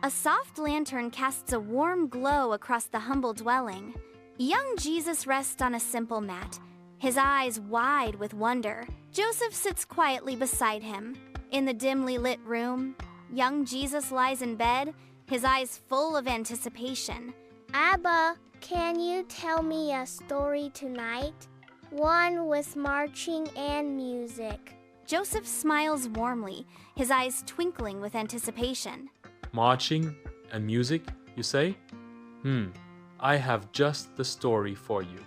A soft lantern casts a warm glow across the humble dwelling. Young Jesus rests on a simple mat, his eyes wide with wonder. Joseph sits quietly beside him. In the dimly lit room, young Jesus lies in bed, his eyes full of anticipation. Abba, can you tell me a story tonight? One with marching and music. Joseph smiles warmly, his eyes twinkling with anticipation. Marching and music, you say? I have just the story for you.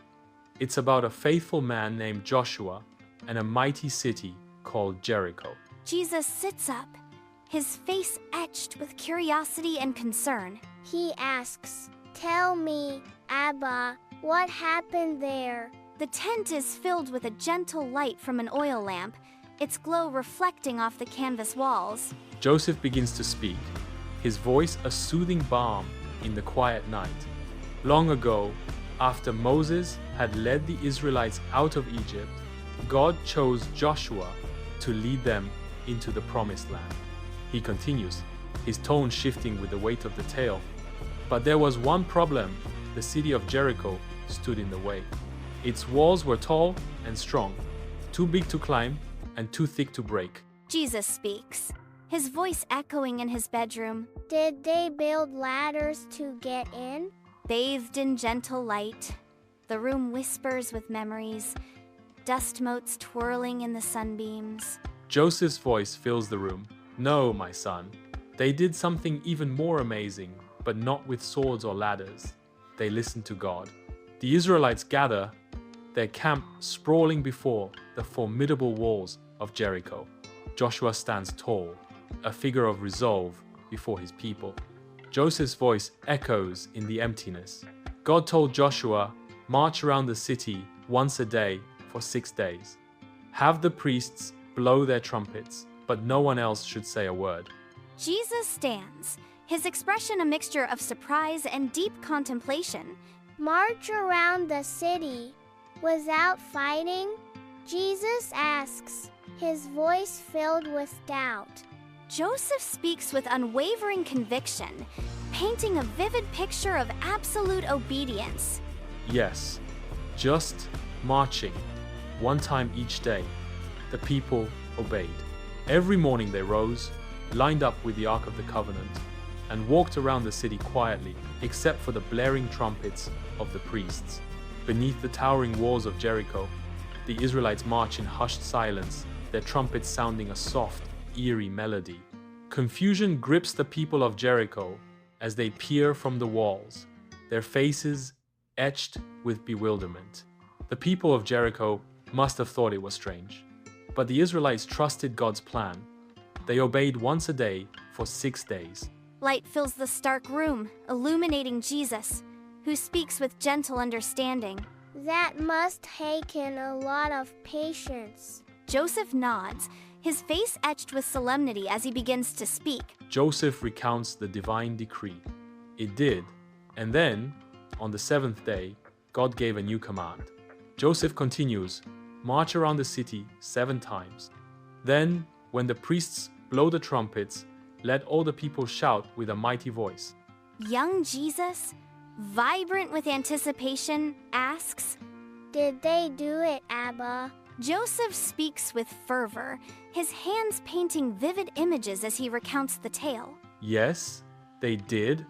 It's about a faithful man named Joshua and a mighty city called Jericho. Jesus sits up, his face etched with curiosity and concern. He asks, "Tell me, Abba, what happened there?" The tent is filled with a gentle light from an oil lamp, its glow reflecting off the canvas walls. Joseph begins to speak, his voice a soothing balm in the quiet night. Long ago, after Moses had led the Israelites out of Egypt, God chose Joshua to lead them into the promised land. He continues, his tone shifting with the weight of the tale. But there was one problem: the city of Jericho stood in the way. Its walls were tall and strong, too big to climb and too thick to break. Jesus speaks, his voice echoing in his bedroom. Did they build ladders to get in? Bathed in gentle light, the room whispers with memories, dust motes twirling in the sunbeams. Joseph's voice fills the room. No, my son. They did something even more amazing, but not with swords or ladders. They listened to God. The Israelites gather, their camp sprawling before the formidable walls of Jericho. Joshua stands tall, a figure of resolve before his people. Joseph's voice echoes in the emptiness. God told Joshua, march around the city once a day for 6 days. Have the priests blow their trumpets, but no one else should say a word. Jesus stands, his expression a mixture of surprise and deep contemplation. March around the city without fighting? Jesus asks, his voice filled with doubt. Joseph speaks with unwavering conviction, painting a vivid picture of absolute obedience. Yes, just marching, one time each day. The people obeyed. Every morning they rose, lined up with the Ark of the Covenant, and walked around the city quietly, except for the blaring trumpets of the priests. Beneath the towering walls of Jericho, the Israelites march in hushed silence, their trumpets sounding a soft, eerie melody. Confusion grips the people of Jericho as they peer from the walls, their faces etched with bewilderment. The people of Jericho must have thought it was strange. But the Israelites trusted God's plan. They obeyed once a day for 6 days. Light fills the stark room, illuminating Jesus, who speaks with gentle understanding. That must taken a lot of patience. Joseph nods, his face etched with solemnity as he begins to speak. Joseph recounts the divine decree. It did. And then, on the 7th day, God gave a new command. Joseph continues, march around the city 7 times. Then, when the priests blow the trumpets, let all the people shout with a mighty voice. Young Jesus, vibrant with anticipation, asks, Did they do it, Abba? Joseph speaks with fervor, his hands painting vivid images as he recounts the tale. Yes, they did.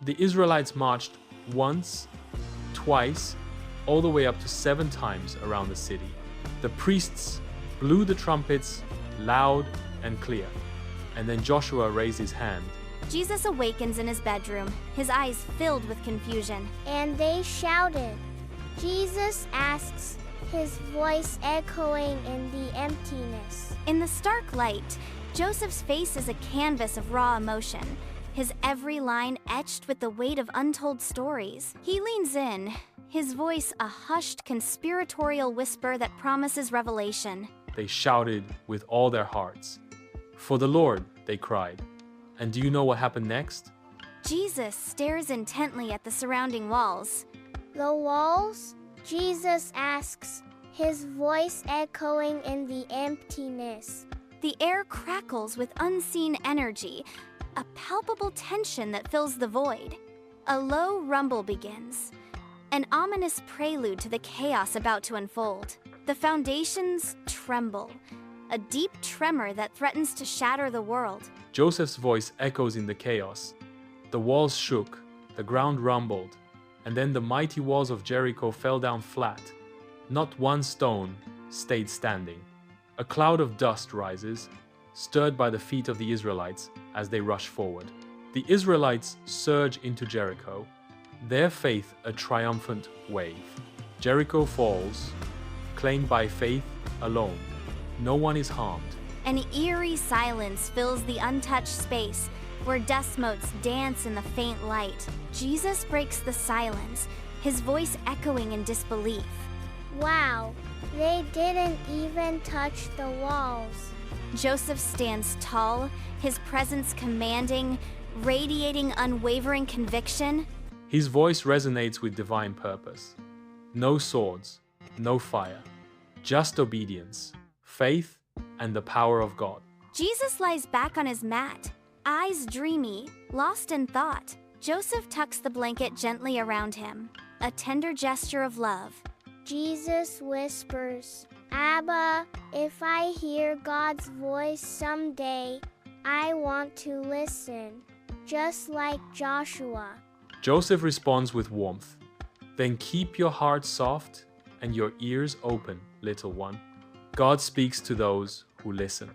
The Israelites marched once, twice, all the way up to 7 times around the city. The priests blew the trumpets loud and clear. And then Joshua raised his hand. Jesus awakens in his bedroom, his eyes filled with confusion. And they shouted. Jesus asks, his voice echoing in the emptiness. In the stark light, Joseph's face is a canvas of raw emotion, his every line etched with the weight of untold stories. He leans in, his voice a hushed conspiratorial whisper that promises revelation. They shouted with all their hearts. For the Lord, they cried. And do you know what happened next? Jesus stares intently at the surrounding walls. The walls? Jesus asks, his voice echoing in the emptiness. The air crackles with unseen energy, a palpable tension that fills the void. A low rumble begins, an ominous prelude to the chaos about to unfold. The foundations tremble, a deep tremor that threatens to shatter the world. Joseph's voice echoes in the chaos. The walls shook, the ground rumbled, and then the mighty walls of Jericho fell down flat. Not one stone stayed standing. A cloud of dust rises, stirred by the feet of the Israelites as they rush forward. The Israelites surge into Jericho, their faith a triumphant wave. Jericho falls, claimed by faith alone. No one is harmed. An eerie silence fills the untouched space where dust motes dance in the faint light. Jesus breaks the silence, his voice echoing in disbelief. Wow, they didn't even touch the walls. Joseph stands tall, his presence commanding, radiating unwavering conviction. His voice resonates with divine purpose. No swords, no fire, just obedience, faith, and the power of God. Jesus lies back on his mat, eyes dreamy, lost in thought. Joseph tucks the blanket gently around him, a tender gesture of love. Jesus whispers, Abba, if I hear God's voice someday, I want to listen, just like Joshua. Joseph responds with warmth. Then keep your heart soft and your ears open, little one. God speaks to those who listen.